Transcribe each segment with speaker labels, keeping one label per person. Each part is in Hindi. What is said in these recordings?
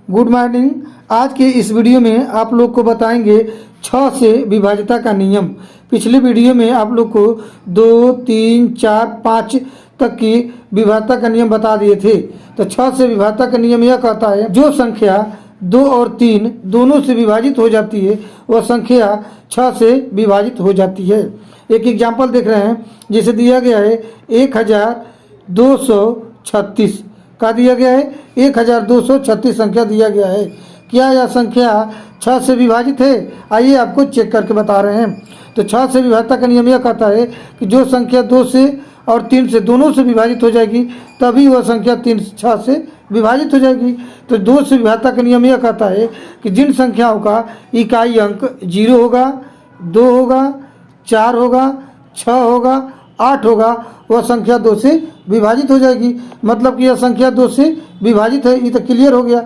Speaker 1: Good morning. आज के इस वीडियो में आप लोग को बताएंगे 6 से विभाज्यता का नियम। पिछले वीडियो में आप लोग को 2, 3, 4, 5 तक की विभाज्यता का नियम बता दिए थे। तो 6 से विभाज्यता का नियम यह कहता है जो संख्या 2 और 3 दोनों से विभाजित हो जाती है वह संख्या 6 से विभाजित हो जाती है। एक एग्जाम्पल देख रहे हैं, जैसे दिया गया है 1236 का दिया गया है, 1236 संख्या दिया गया है। क्या यह संख्या 6 से विभाजित है? आइए आपको चेक करके बता रहे हैं। तो 6 से विभाज्यता का नियम यह कहता है कि जो संख्या 2 से और 3 से दोनों से विभाजित हो जाएगी तभी वह संख्या 6 से विभाजित हो जाएगी। तो 2 से विभाज्यता का नियम यह कहता है कि जिन संख्याओं का इकाई अंक 0 होगा, 2 होगा, 4 होगा, 6 होगा, 8 होगा, वह संख्या 2 से विभाजित हो जाएगी। मतलब कि यह संख्या 2 से विभाजित है। ये तो क्लियर हो गया।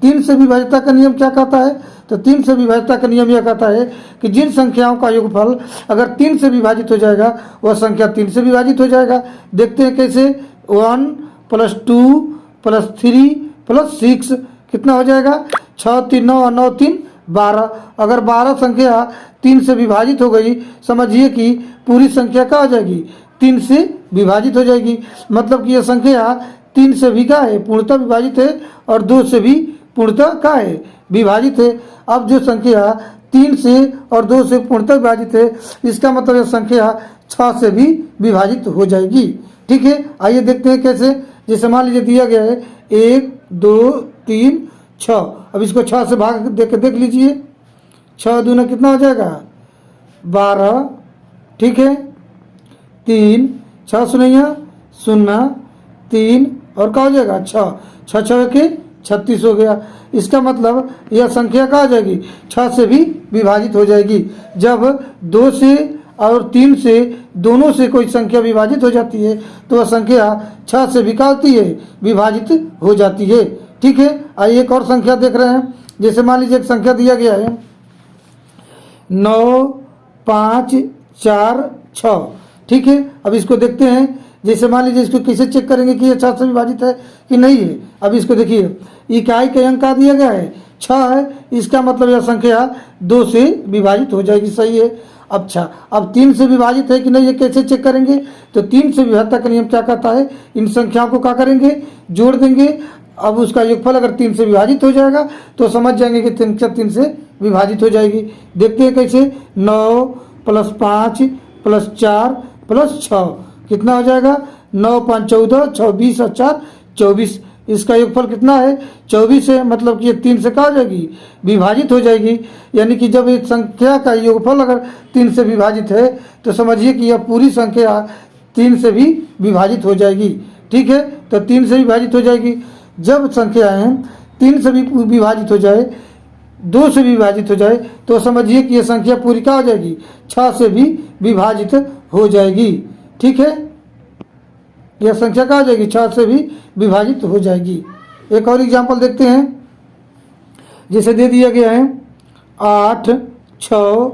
Speaker 1: 3 से विभाज्यता का नियम क्या कहता है? तो 3 से विभाज्यता का नियम यह कहता है कि जिन संख्याओं का योगफल अगर 3 से विभाजित हो जाएगा वह संख्या 3 से विभाजित हो जाएगा। देखते हैं कैसे। 1 + 2 + 3 + 6 कितना हो जाएगा? 6 3 9 और 9 3 12। अगर 12 संख्या 3 से विभाजित हो गई, समझिए कि पूरी संख्या क्या हो जाएगी? 3 से विभाजित हो जाएगी। मतलब कि यह संख्या 3 से भी क्या है? पूर्णतः विभाजित है और 2 से भी पूर्णतः क्या है? विभाजित है। अब जो संख्या 3 से और 2 से पूर्णतः विभाजित है, इसका मतलब यह संख्या 6 से भी विभाजित हो जाएगी। ठीक है, आइए देखते हैं कैसे। जैसे मान लीजिए दिया गया है 1 2 3 6। अब इसको 6 से भाग देख लीजिए। 6 दूना कितना हो जाएगा? 12। ठीक है, 3 6 शून्य 0 3 और क्या हो जाएगा? 6 6 6 के 36 हो गया। इसका मतलब यह संख्या क्या हो जाएगी? 6 से भी विभाजित हो जाएगी। जब 2 से और 3 से दोनों से कोई संख्या विभाजित हो जाती है तो वह संख्या 6 से भी क्या होती है? विभाजित हो जाती है। ठीक है, आइए एक और संख्या देख रहे हैं। जैसे मान लीजिए एक संख्या दिया गया है 9 5 4 6। ठीक है, अब इसको देखते हैं। जैसे मान लीजिए इसको कैसे चेक करेंगे कि ये 6 से विभाजित है कि नहीं है। अब इसको देखिए, इकाई के अंक का दिया गया है 6 है, इसका मतलब यह संख्या 2 से विभाजित हो जाएगी। सही है। अच्छा, अब 3 से विभाजित है कि नहीं ये कैसे चेक करेंगे? तो 3 से विभाज्यता का नियम क्या कहता है? इन संख्याओं को क्या करेंगे? जोड़ देंगे। अब उसका योगफल अगर 3 से विभाजित हो जाएगा तो समझ जाएंगे कि संख्या 3 से विभाजित हो जाएगी। देखते हैं कैसे। 9 + 5 + 4 + 6 कितना हो जाएगा? 9 5 14 6 20 और 4 24। इसका योगफल कितना है? 24 है। मतलब कि ये 3 से क्या हो जाएगी? विभाजित हो जाएगी। यानी कि जब एक संख्या का योगफल अगर 3 से विभाजित है तो समझिए कि यह पूरी संख्या 3 से भी विभाजित हो जाएगी। ठीक है, तो 3 से विभाजित हो जाएगी। जब संख्याएं 3 से भी विभाजित हो जाए, 2 से विभाजित हो जाए, तो समझिए कि यह संख्या पूरी क्या हो जाएगी? 6 से भी विभाजित हो जाएगी। ठीक है, यह संख्या क्या हो जाएगी? 6 से भी विभाजित हो जाएगी। एक और एग्जाम्पल देखते हैं। जैसे दे दिया गया है 8 6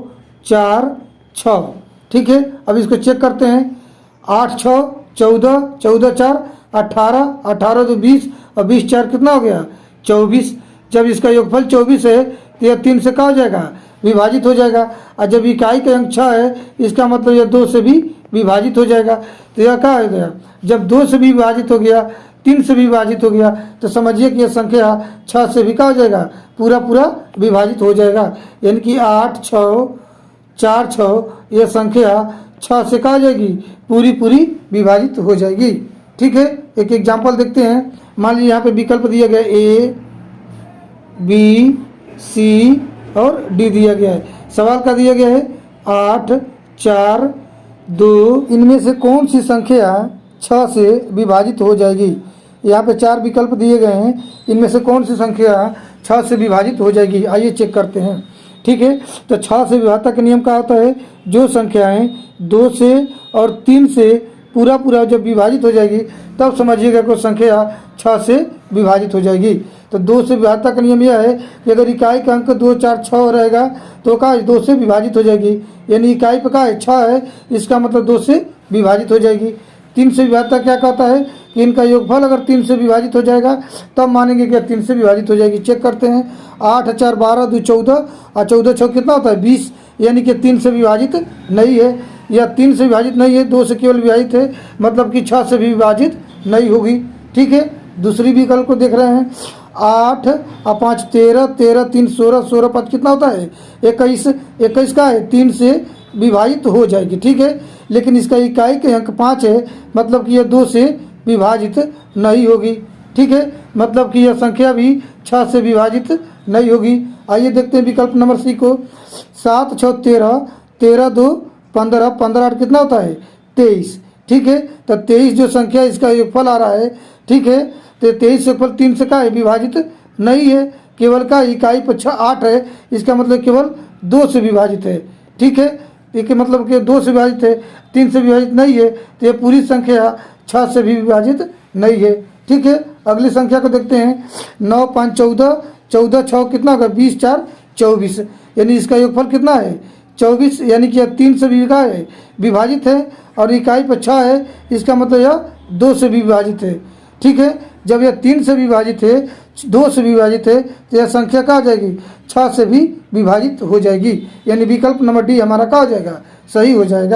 Speaker 1: 4 6। ठीक है, अब इसको चेक करते हैं। 8 6 14 14 4 18 18 2 20 और 20 4 कितना हो गया? 24। जब इसका योगफल 24 है तो यह 3 से क्या हो जाएगा? विभाजित हो जाएगा। और जब इकाई का अंक 6 है, इसका मतलब यह 2 से भी विभाजित हो जाएगा। तो यह क्या हो गया? जब 2 से भी विभाजित हो गया, 3 से भी विभाजित हो गया, तो समझिए कि यह संख्या 6 से भी क्या हो जाएगा? पूरा विभाजित हो जाएगा। यानी कि 8 6 4 6 यह संख्या 6 से क्या हो जाएगी? पूरी विभाजित हो जाएगी। ठीक है, एक एग्जाम्पल देखते हैं। मान लीजिए यहाँ पे विकल्प दिया गया A B C और D दिया गया है। सवाल का दिया गया है 8 4 2। इनमें से कौन सी संख्या 6 से विभाजित हो जाएगी? यहाँ पे 4 विकल्प दिए गए हैं। इनमें से कौन सी संख्या 6 से विभाजित हो जाएगी? आइए चेक करते हैं। ठीक है, तो 6 से विभाज्यता का नियम क्या होता है? जो संख्याएं 2 से और 3 से पूरा जब विभाजित हो जाएगी तब समझिएगा कि संख्या 6 से विभाजित हो जाएगी। तो 2 से विभाज्यता का नियम यह है कि अगर इकाई का अंक 2 4 6 रहेगा तो क्या 2 से विभाजित हो जाएगी। यानी इकाई पर क्या है? 6 है, इसका मतलब 2 से विभाजित हो जाएगी। 3 से विभाजित क्या कहता है कि इनका योगफल अगर 3 से विभाजित हो जाएगा तब मानेंगे कि 3 से विभाजित हो जाएगी। चेक करते हैं, 8 4 12 2 14 और 14 6 कितना होता है 20, यानी कि 3 से विभाजित नहीं है, या 3 से विभाजित नहीं है, 2 से केवल विभाजित है, मतलब कि 6 से भी विभाजित नहीं होगी। ठीक है, दूसरी विकल्प को देख रहे हैं, 8 और 5 13, 13 3 16, 16 5 कितना होता है 21, 21 का है 3 से विभाजित हो जाएगी। ठीक है, लेकिन इसका इकाई के अंक 5 है, मतलब कि यह 2 से विभाजित नहीं होगी। ठीक है, मतलब कि यह संख्या भी 6 से विभाजित नहीं होगी। आइए देखते हैं विकल्प नंबर सी को, 7 6 13, 13 2 15, 15 8 कितना होता है 23। ठीक है, तो 23 जो संख्या इसका योगफल आ रहा है। ठीक है, तो 23 योगफल 3 से का है विभाजित नहीं है, केवल का इकाई पर 6 8 है, इसका मतलब केवल 2 से विभाजित है। ठीक है, देखिए मतलब कि 2 से विभाजित है, 3 से विभाजित नहीं है, तो ये पूरी संख्या 6 से भी विभाजित नहीं है। ठीक है, अगली संख्या को देखते हैं, 9 5 14, 14 6 कितना होगा 20 4 24, यानी इसका योगफल कितना है 24, यानी कि यह 3 से भी का है विभाजित है और इकाई पर 6 है, इसका मतलब यह 2 से भी विभाजित है। ठीक है, जब यह 3 से विभाजित है, 2 से विभाजित है, तो यह संख्या क्या हो जाएगी 6 से भी विभाजित हो जाएगी, यानी विकल्प नंबर डी हमारा क्या हो जाएगा सही हो जाएगा।